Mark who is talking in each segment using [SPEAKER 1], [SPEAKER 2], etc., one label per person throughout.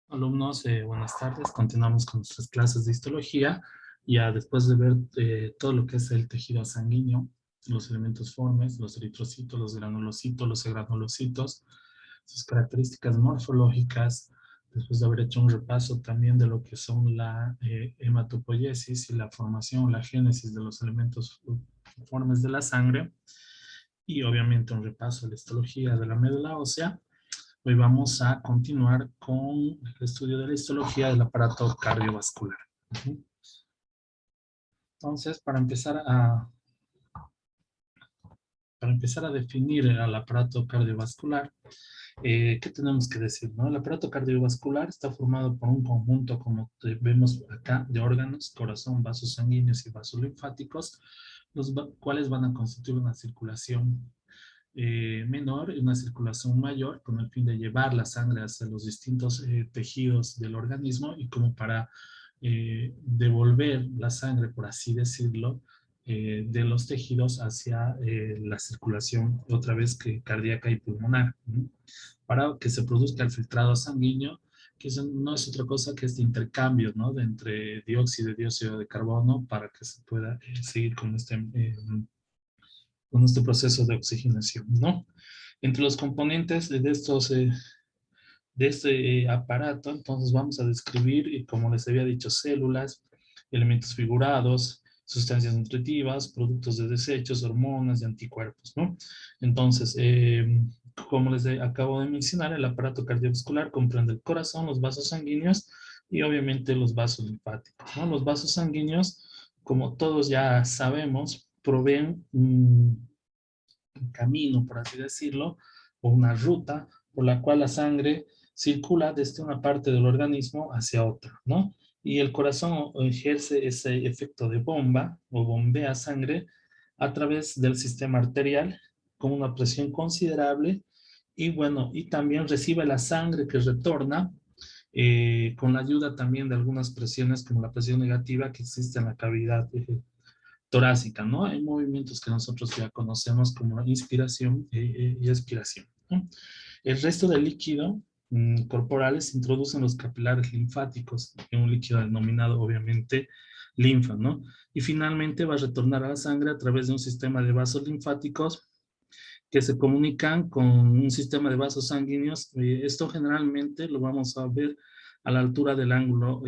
[SPEAKER 1] Alumnos, buenas tardes. Continuamos con nuestras clases de histología. Ya después de ver todo lo que es el tejido sanguíneo, los elementos formes, los eritrocitos, los granulocitos, los granulocitos, sus características morfológicas, después de haber hecho un repaso también de lo que son la hematopoiesis y la formación, la génesis de los elementos formes de la sangre, y obviamente un repaso de la histología de la médula ósea. Hoy vamos a continuar con el estudio de la histología del aparato cardiovascular. Entonces, para empezar a definir el aparato cardiovascular, ¿qué tenemos que decir? ¿No? El aparato cardiovascular está formado por un conjunto, como vemos acá, de órganos, corazón, vasos sanguíneos y vasos linfáticos, los cuales van a constituir una circulación menor y una circulación mayor con el fin de llevar la sangre hacia los distintos tejidos del organismo y como para devolver la sangre, por así decirlo, de los tejidos hacia la circulación otra vez que cardíaca y pulmonar, ¿no? Para que se produzca el filtrado sanguíneo, que eso no es otra cosa que este intercambio, ¿no? De entre dióxido de carbono para que se pueda seguir con este proceso de oxigenación, ¿no? Entre los componentes de este aparato, entonces vamos a describir, como les había dicho, células, elementos figurados, sustancias nutritivas, productos de desechos, hormonas y anticuerpos, ¿no? Entonces, como les acabo de mencionar, el aparato cardiovascular comprende el corazón, los vasos sanguíneos y obviamente los vasos linfáticos, ¿no? Los vasos sanguíneos, como todos ya sabemos, proveen un camino, por así decirlo, o una ruta por la cual la sangre circula desde una parte del organismo hacia otra, ¿no? Y el corazón ejerce ese efecto de bomba o bombea sangre a través del sistema arterial con una presión considerable y bueno, y también recibe la sangre que retorna con la ayuda también de algunas presiones como la presión negativa que existe en la cavidad torácica, ¿no? Hay movimientos que nosotros ya conocemos como inspiración y expiración, ¿no? El resto del líquido corporales se introducen los capilares linfáticos en un líquido denominado obviamente linfa, ¿no? Y finalmente va a retornar a la sangre a través de un sistema de vasos linfáticos que se comunican con un sistema de vasos sanguíneos. Esto generalmente lo vamos a ver a la altura del ángulo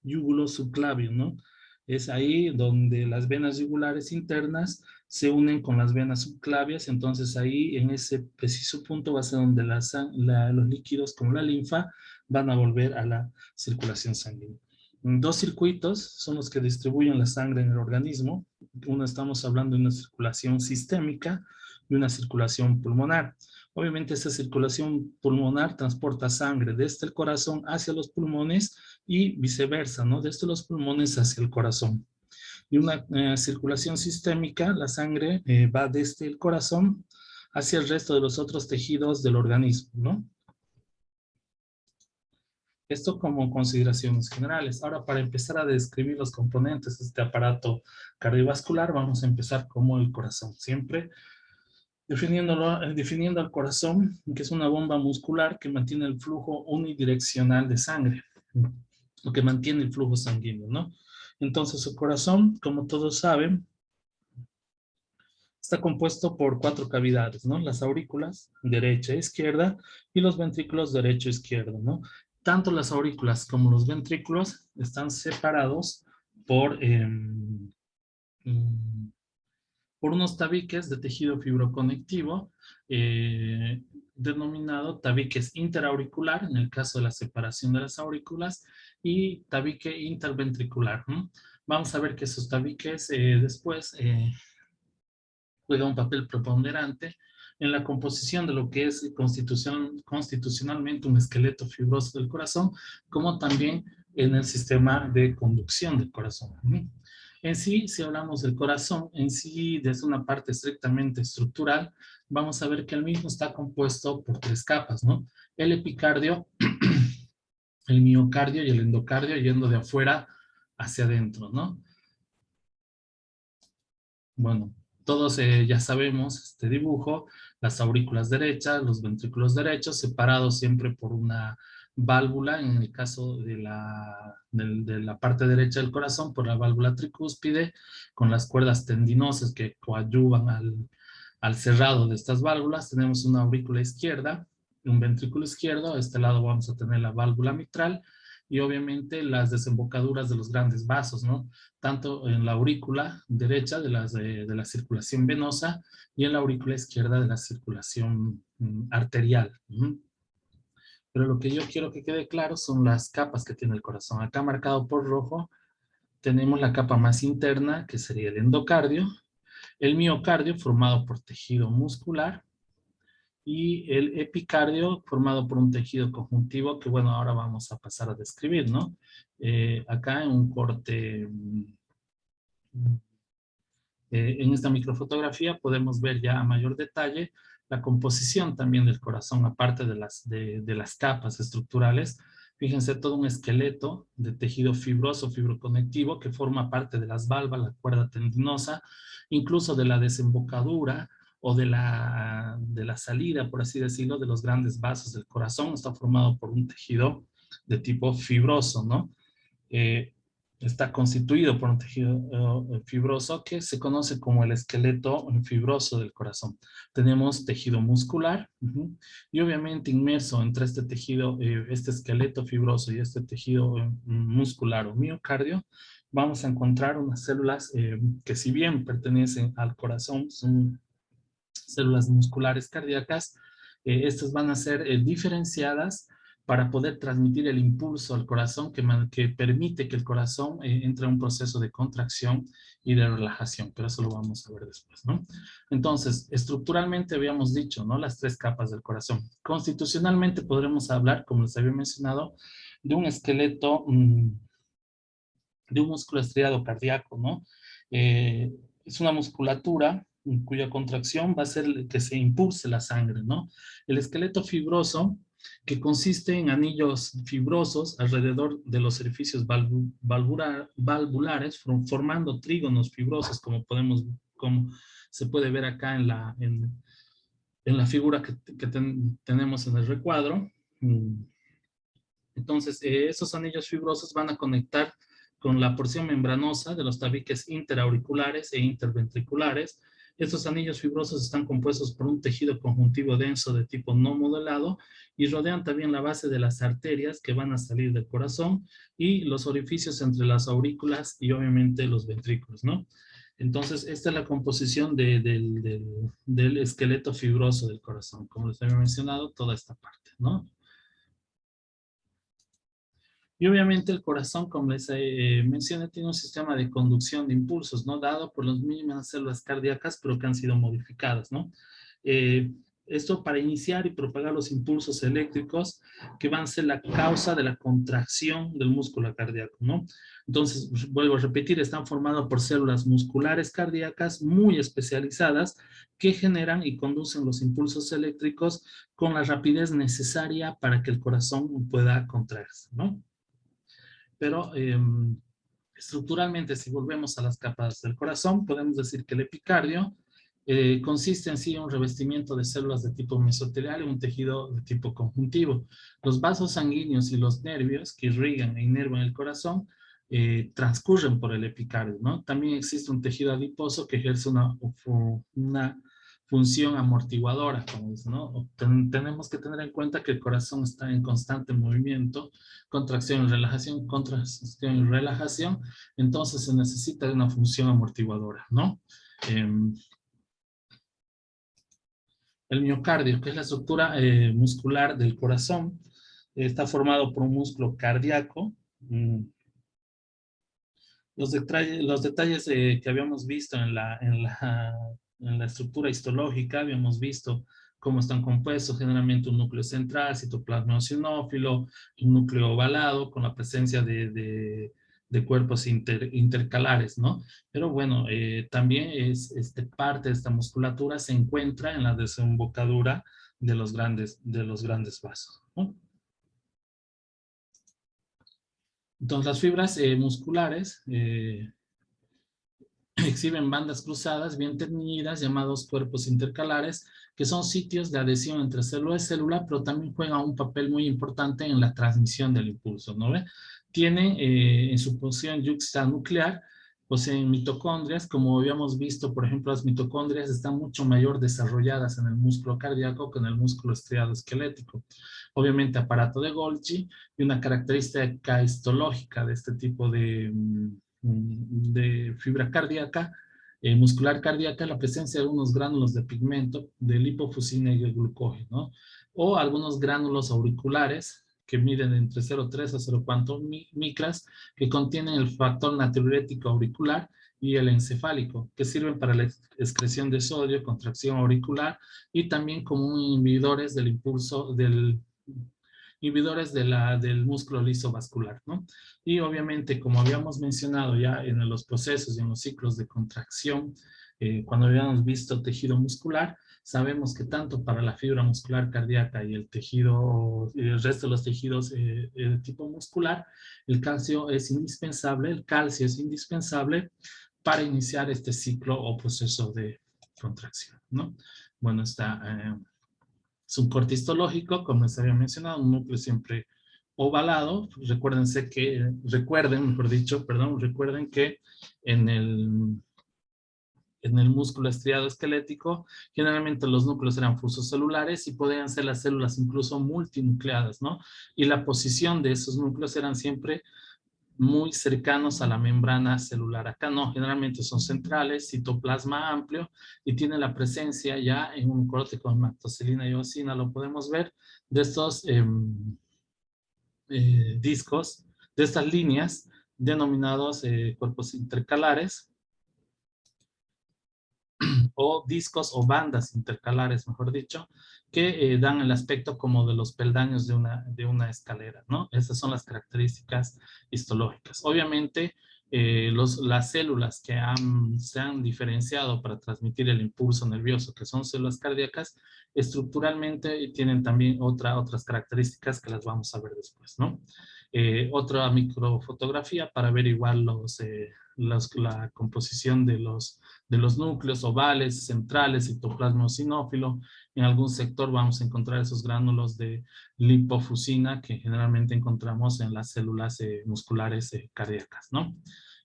[SPEAKER 1] yúgulo subclavio, ¿no? Es ahí donde las venas yugulares internas se unen con las venas subclavias, entonces ahí en ese preciso punto va a ser donde los líquidos como la linfa van a volver a la circulación sanguínea. Dos circuitos son los que distribuyen la sangre en el organismo. Uno, estamos hablando de una circulación sistémica y una circulación pulmonar. Obviamente esta circulación pulmonar transporta sangre desde el corazón hacia los pulmones y viceversa, ¿no? Desde los pulmones hacia el corazón. Y una circulación sistémica, la sangre va desde el corazón hacia el resto de los otros tejidos del organismo, ¿no? Esto como consideraciones generales. Ahora, para empezar a describir los componentes de este aparato cardiovascular, vamos a empezar como el corazón. Siempre definiendo al corazón, que es una bomba muscular que mantiene el flujo unidireccional de sangre, lo que mantiene el flujo sanguíneo, ¿no? Entonces, el corazón, como todos saben, está compuesto por 4 cavidades, ¿no? Las aurículas, derecha e izquierda, y los ventrículos, derecho e izquierdo, ¿no? Tanto las aurículas como los ventrículos están separados por por unos tabiques de tejido fibroconectivo, denominado tabiques interauricular, en el caso de la separación de las aurículas, y tabique interventricular, ¿no? Vamos a ver que esos tabiques después juegan un papel preponderante en la composición de lo que es constitucionalmente un esqueleto fibroso del corazón, como también en el sistema de conducción del corazón. En sí, si hablamos del corazón, en sí, desde una parte estrictamente estructural, vamos a ver que el mismo está compuesto por 3 capas, ¿no? El epicardio, el miocardio y el endocardio, yendo de afuera hacia adentro, ¿no? Bueno, Todos ya sabemos este dibujo, las aurículas derechas, los ventrículos derechos, separados siempre por una válvula, en el caso de de la parte derecha del corazón, por la válvula tricúspide, con las cuerdas tendinosas que coadyuvan al cerrado de estas válvulas. Tenemos una aurícula izquierda, un ventrículo izquierdo, a este lado vamos a tener la válvula mitral, y obviamente las desembocaduras de los grandes vasos, ¿no? Tanto en la aurícula derecha de la circulación venosa y en la aurícula izquierda de la circulación arterial. Pero lo que yo quiero que quede claro son las capas que tiene el corazón. Acá marcado por rojo tenemos la capa más interna, que sería el endocardio, el miocardio formado por tejido muscular y el epicardio formado por un tejido conjuntivo que, bueno, ahora vamos a pasar a describir, ¿no? Acá en un corte en esta microfotografía podemos ver ya a mayor detalle la composición también del corazón, aparte de las capas estructurales. Fíjense, todo un esqueleto de tejido fibroso, fibroconectivo, que forma parte de las válvulas, la cuerda tendinosa, incluso de la desembocadura o de la salida, por así decirlo, de los grandes vasos del corazón. Está formado por un tejido de tipo fibroso, ¿no? eh, Está constituido por un tejido fibroso que se conoce como el esqueleto fibroso del corazón. Tenemos tejido muscular y obviamente inmerso entre este tejido, este esqueleto fibroso y este tejido muscular o miocardio, vamos a encontrar unas células que, si bien pertenecen al corazón, son células musculares cardíacas. Estas van a ser diferenciadas para poder transmitir el impulso al corazón que permite que el corazón entre en un proceso de contracción y de relajación, pero eso lo vamos a ver después, ¿no? Entonces, estructuralmente habíamos dicho, ¿no? Las tres capas del corazón. Constitucionalmente podremos hablar, como les había mencionado, de un esqueleto, de un músculo estriado cardíaco, ¿no? Es una musculatura cuya contracción va a ser que se impulse la sangre, ¿no? El esqueleto fibroso, que consiste en anillos fibrosos alrededor de los orificios valvulares, formando trígonos fibrosos, como se puede ver acá en la figura que tenemos en el recuadro. Entonces, esos anillos fibrosos van a conectar con la porción membranosa de los tabiques interauriculares e interventriculares. Estos anillos fibrosos están compuestos por un tejido conjuntivo denso de tipo no modelado y rodean también la base de las arterias que van a salir del corazón y los orificios entre las aurículas y obviamente los ventrículos, ¿no? Entonces, esta es la composición del esqueleto fibroso del corazón, como les había mencionado, toda esta parte, ¿no? Y obviamente el corazón, como les mencioné, tiene un sistema de conducción de impulsos, ¿no? Dado por las mismas células cardíacas, pero que han sido modificadas, ¿no? Eh, Esto para iniciar y propagar los impulsos eléctricos que van a ser la causa de la contracción del músculo cardíaco, ¿no? Entonces, vuelvo a repetir, están formados por células musculares cardíacas muy especializadas que generan y conducen los impulsos eléctricos con la rapidez necesaria para que el corazón pueda contraerse, ¿no? Pero estructuralmente, si volvemos a las capas del corazón, podemos decir que el epicardio consiste en sí en un revestimiento de células de tipo mesotelial y un tejido de tipo conjuntivo. Los vasos sanguíneos y los nervios que irrigan e inervan el corazón transcurren por el epicardio, ¿no? También existe un tejido adiposo que ejerce una función amortiguadora, como dice, ¿no? Tenemos que tener en cuenta que el corazón está en constante movimiento, contracción y relajación, entonces se necesita de una función amortiguadora, ¿no? Eh, el miocardio, que es la estructura muscular del corazón, está formado por un músculo cardíaco. Los detalles que habíamos visto en la estructura histológica, habíamos visto cómo están compuestos, generalmente un núcleo central, citoplasma eosinófilo, un núcleo ovalado con la presencia de cuerpos intercalares, ¿no? Pero bueno, también parte de esta musculatura se encuentra en la desembocadura de los grandes vasos, ¿no? Entonces, las fibras musculares exhiben bandas cruzadas bien teñidas llamados cuerpos intercalares, que son sitios de adhesión entre célula y célula, pero también juegan un papel muy importante en la transmisión del impulso, ¿no ve? Tienen en su posición yuxtanuclear, poseen mitocondrias, como habíamos visto, por ejemplo, las mitocondrias están mucho mayor desarrolladas en el músculo cardíaco que en el músculo estriado esquelético. Obviamente, aparato de Golgi y una característica histológica de este tipo de fibra cardíaca, muscular cardíaca, la presencia de unos gránulos de pigmento, de lipofusina y de glucógeno, ¿no? O algunos gránulos auriculares que miden entre 0,3 a 0,4 micras, que contienen el factor natriurético auricular y el encefálico, que sirven para la excreción de sodio, contracción auricular y también como inhibidores del impulso inhibidores del músculo liso vascular, ¿no? Y obviamente, como habíamos mencionado ya en los procesos y en los ciclos de contracción, cuando habíamos visto tejido muscular, sabemos que tanto para la fibra muscular cardíaca y el tejido, y el resto de los tejidos de tipo muscular, el calcio es indispensable, para iniciar este ciclo o proceso de contracción, ¿no? Bueno, es un corte histológico, como les había mencionado, un núcleo siempre ovalado. Recuerden que en el músculo estriado esquelético, generalmente los núcleos eran fusocelulares y podían ser las células incluso multinucleadas, ¿no? Y la posición de esos núcleos eran siempre muy cercanos a la membrana celular. Acá no, generalmente son centrales, citoplasma amplio y tiene la presencia ya en un corte con hematoxilina y eosina, lo podemos ver, de estos discos, de estas líneas denominados cuerpos intercalares o discos o bandas intercalares, mejor dicho, que dan el aspecto como de los peldaños de una escalera, ¿no? Esas son las características histológicas. Obviamente, las células que se han diferenciado para transmitir el impulso nervioso, que son células cardíacas, estructuralmente tienen también otras características que las vamos a ver después, ¿no? Otra microfotografía para ver igual la composición de los núcleos ovales, centrales, citoplasma eosinófilo. En algún sector vamos a encontrar esos gránulos de lipofusina que generalmente encontramos en las células musculares cardíacas, ¿no?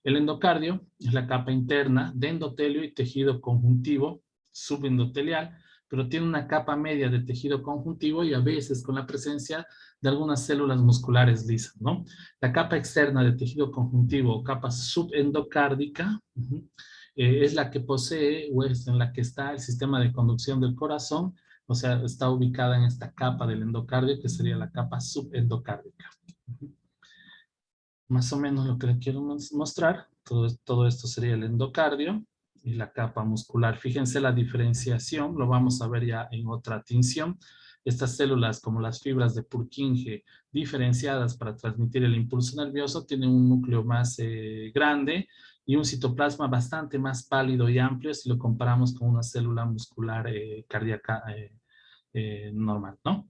[SPEAKER 1] El endocardio es la capa interna de endotelio y tejido conjuntivo subendotelial, pero tiene una capa media de tejido conjuntivo y a veces con la presencia de algunas células musculares lisas, ¿no? La capa externa de tejido conjuntivo o capa subendocárdica es la que posee o es en la que está el sistema de conducción del corazón, o sea, está ubicada en esta capa del endocardio que sería la capa subendocárdica. Más o menos lo que le quiero mostrar, todo esto sería el endocardio y la capa muscular. Fíjense la diferenciación, lo vamos a ver ya en otra tinción. Estas células, como las fibras de Purkinje, diferenciadas para transmitir el impulso nervioso, tienen un núcleo más grande y un citoplasma bastante más pálido y amplio si lo comparamos con una célula muscular cardíaca normal, ¿no?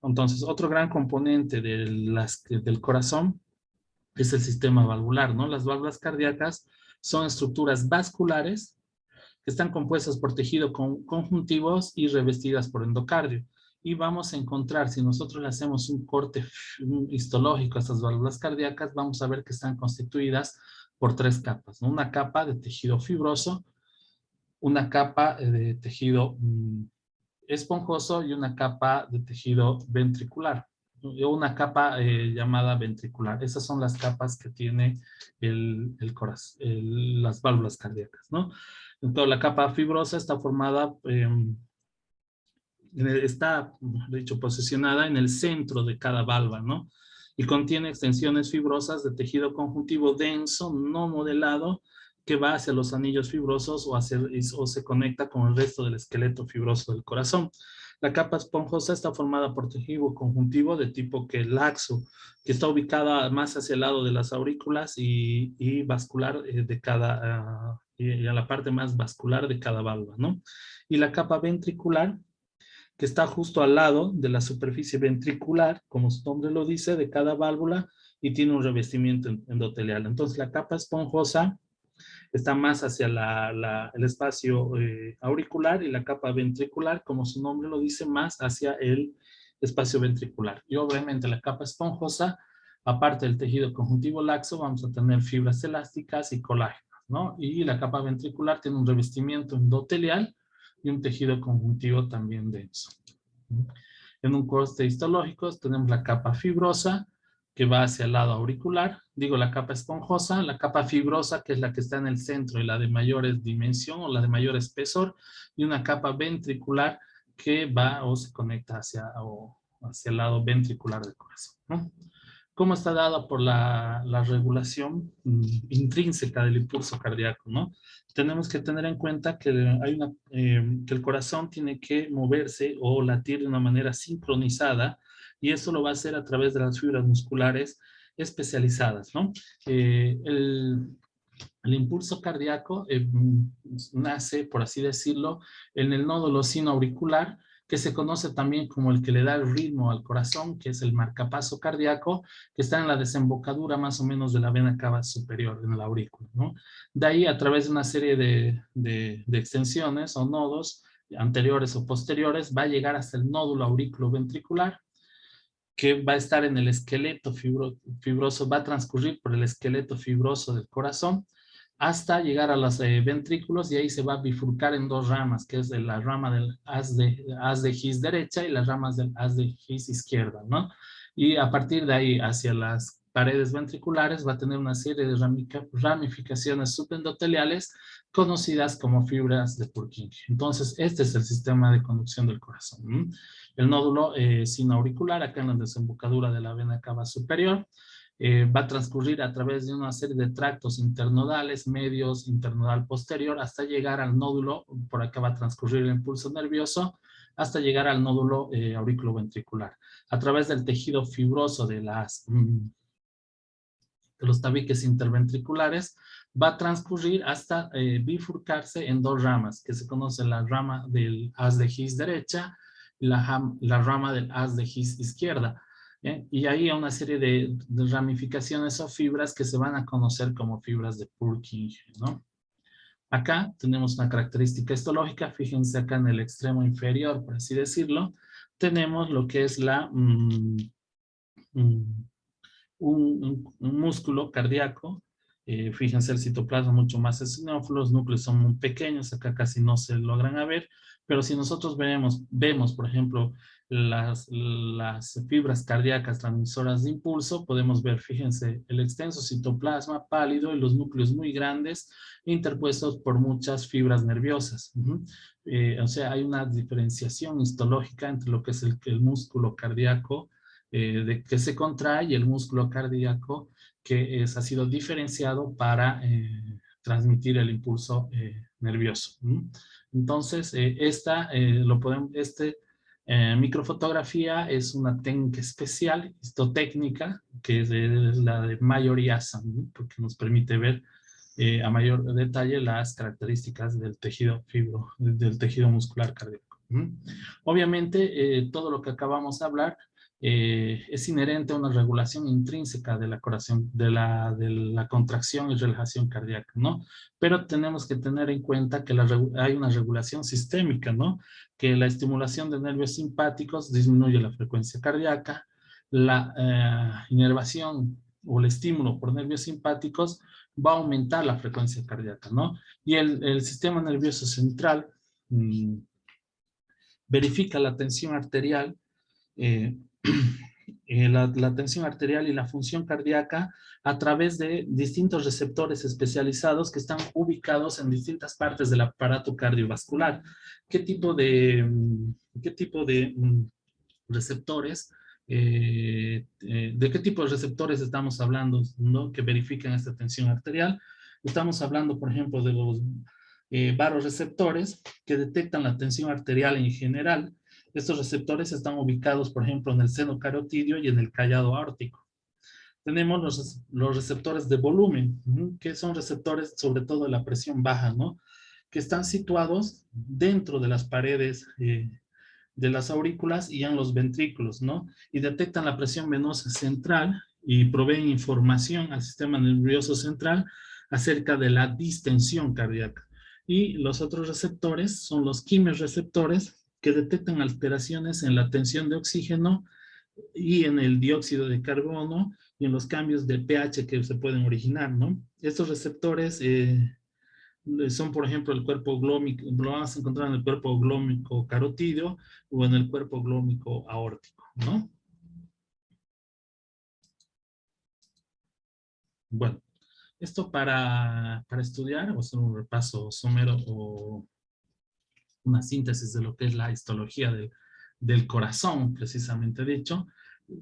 [SPEAKER 1] Entonces, otro gran componente del corazón es el sistema valvular, ¿no? Las válvulas cardíacas son estructuras vasculares que están compuestas por tejido conjuntivos y revestidas por endocardio. Y vamos a encontrar, si nosotros le hacemos un corte histológico a estas válvulas cardíacas, vamos a ver que están constituidas por tres capas, ¿no? Una capa de tejido fibroso, una capa de tejido esponjoso y una capa de tejido ventricular, una capa llamada ventricular. Esas son las capas que tiene el corazón, las válvulas cardíacas, ¿no? Entonces, la capa fibrosa está formada, está, de hecho, posicionada en el centro de cada válvula, ¿no? Y contiene extensiones fibrosas de tejido conjuntivo denso, no modelado, que va hacia los anillos fibrosos o se conecta con el resto del esqueleto fibroso del corazón. La capa esponjosa está formada por tejido conjuntivo de tipo laxo, que está ubicada más hacia el lado de las aurículas y vascular y a la parte más vascular de cada válvula, ¿no? Y la capa ventricular, que está justo al lado de la superficie ventricular, como su nombre lo dice, de cada válvula y tiene un revestimiento endotelial. Entonces, la capa esponjosa Está más hacia el espacio auricular, y la capa ventricular, como su nombre lo dice, más hacia el espacio ventricular. Y obviamente la capa esponjosa, aparte del tejido conjuntivo laxo, vamos a tener fibras elásticas y colágenos, ¿no? Y la capa ventricular tiene un revestimiento endotelial y un tejido conjuntivo también denso. En un corte histológico tenemos la capa fibrosa, que va hacia el lado auricular, digo la capa esponjosa, la capa fibrosa, que es la que está en el centro y la de mayor dimensión o la de mayor espesor, y una capa ventricular que va o se conecta hacia el lado ventricular del corazón, ¿no? ¿Cómo está dada por la regulación intrínseca del impulso cardíaco, ¿no? Tenemos que tener en cuenta que, que el corazón tiene que moverse o latir de una manera sincronizada, y eso lo va a hacer a través de las fibras musculares especializadas, ¿no? El impulso cardíaco nace, por así decirlo, en el nódulo sinoauricular, que se conoce también como el que le da el ritmo al corazón, que es el marcapaso cardíaco, que está en la desembocadura más o menos de la vena cava superior, en el aurículo, ¿no? De ahí, a través de una serie de extensiones o nodos anteriores o posteriores, va a llegar hasta el nódulo aurículo-ventricular, que va a estar en el esqueleto fibroso, va a transcurrir por el esqueleto fibroso del corazón hasta llegar a los ventrículos, y ahí se va a bifurcar en dos ramas, que es la rama del haz de His derecha y las ramas del haz de His izquierda, ¿no? Y a partir de ahí hacia las paredes ventriculares va a tener una serie de ramificaciones subendoteliales conocidas como fibras de Purkinje. Entonces, este es el sistema de conducción del corazón, ¿no? El nódulo sinoauricular, acá en la desembocadura de la vena cava superior, va a transcurrir a través de una serie de tractos internodales, medios, internodal posterior, hasta llegar al nódulo, por acá va a transcurrir el impulso nervioso, hasta llegar al nódulo auriculoventricular. A través del tejido fibroso de los tabiques interventriculares, va a transcurrir hasta bifurcarse en dos ramas, que se conoce la rama del haz de His derecha y la rama del haz de His izquierda. Y ahí hay una serie de ramificaciones o fibras que se van a conocer como fibras de Purkinje, ¿no? Acá tenemos una característica histológica, fíjense acá en el extremo inferior, por así decirlo, tenemos lo que es un músculo cardíaco. Fíjense el citoplasma mucho más eosinófilo, los núcleos son muy pequeños, acá casi no se logran a ver, pero si nosotros vemos por ejemplo, las fibras cardíacas transmisoras de impulso, podemos ver, fíjense, el extenso citoplasma pálido y los núcleos muy grandes, interpuestos por muchas fibras nerviosas. O sea, hay una diferenciación histológica entre lo que es el músculo cardíaco de que se contrae, y el músculo cardíaco que ha sido diferenciado para transmitir el impulso nervioso. Entonces, microfotografía es una técnica especial, histotécnica, que es la de Mayor y Assam, ¿no? Porque nos permite ver a mayor detalle las características del tejido muscular cardíaco. Obviamente, todo lo que acabamos de hablar es inherente a una regulación intrínseca de la contracción y relajación cardíaca, ¿no? Pero tenemos que tener en cuenta que hay una regulación sistémica, ¿no? Que la estimulación de nervios simpáticos disminuye la frecuencia cardíaca, la inervación o el estímulo por nervios simpáticos va a aumentar la frecuencia cardíaca, ¿no? Y el sistema nervioso central verifica la tensión arterial, eh, la tensión arterial y la función cardíaca a través de distintos receptores especializados que están ubicados en distintas partes del aparato cardiovascular. ¿Qué tipo de receptores? ¿De qué tipo de receptores estamos hablando, ¿no? Que verifican esta tensión arterial? Estamos hablando, por ejemplo, de los varoreceptores que detectan la tensión arterial en general. Estos receptores están ubicados, por ejemplo, en el seno carotidio y en el callado aórtico. Tenemos los receptores de volumen, que son receptores sobre todo de la presión baja, ¿no? Que están situados dentro de las paredes de las aurículas y en los ventrículos, ¿no? Y detectan la presión venosa central y proveen información al sistema nervioso central acerca de la distensión cardíaca. Y los otros receptores son los quimiorreceptores que detectan alteraciones en la tensión de oxígeno y en el dióxido de carbono y en los cambios de pH que se pueden originar, ¿no? Estos receptores son, por ejemplo, el cuerpo glómico, lo vas a encontrar en el cuerpo glómico carotídeo o en el cuerpo glómico aórtico, ¿no? Bueno, esto para estudiar o hacer un repaso somero o una síntesis de lo que es la histología del corazón, precisamente dicho.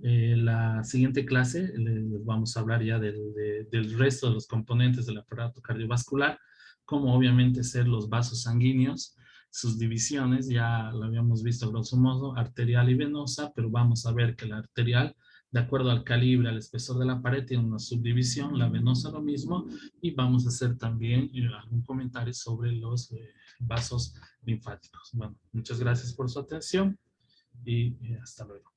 [SPEAKER 1] La siguiente clase les vamos a hablar ya del resto de los componentes del aparato cardiovascular, como obviamente ser los vasos sanguíneos, sus divisiones, ya lo habíamos visto grosso modo, arterial y venosa, pero vamos a ver que la arterial, de acuerdo al calibre, al espesor de la pared, tiene una subdivisión, la venosa lo mismo, y vamos a hacer también algún comentario sobre los vasos linfáticos. Bueno, muchas gracias por su atención y hasta luego.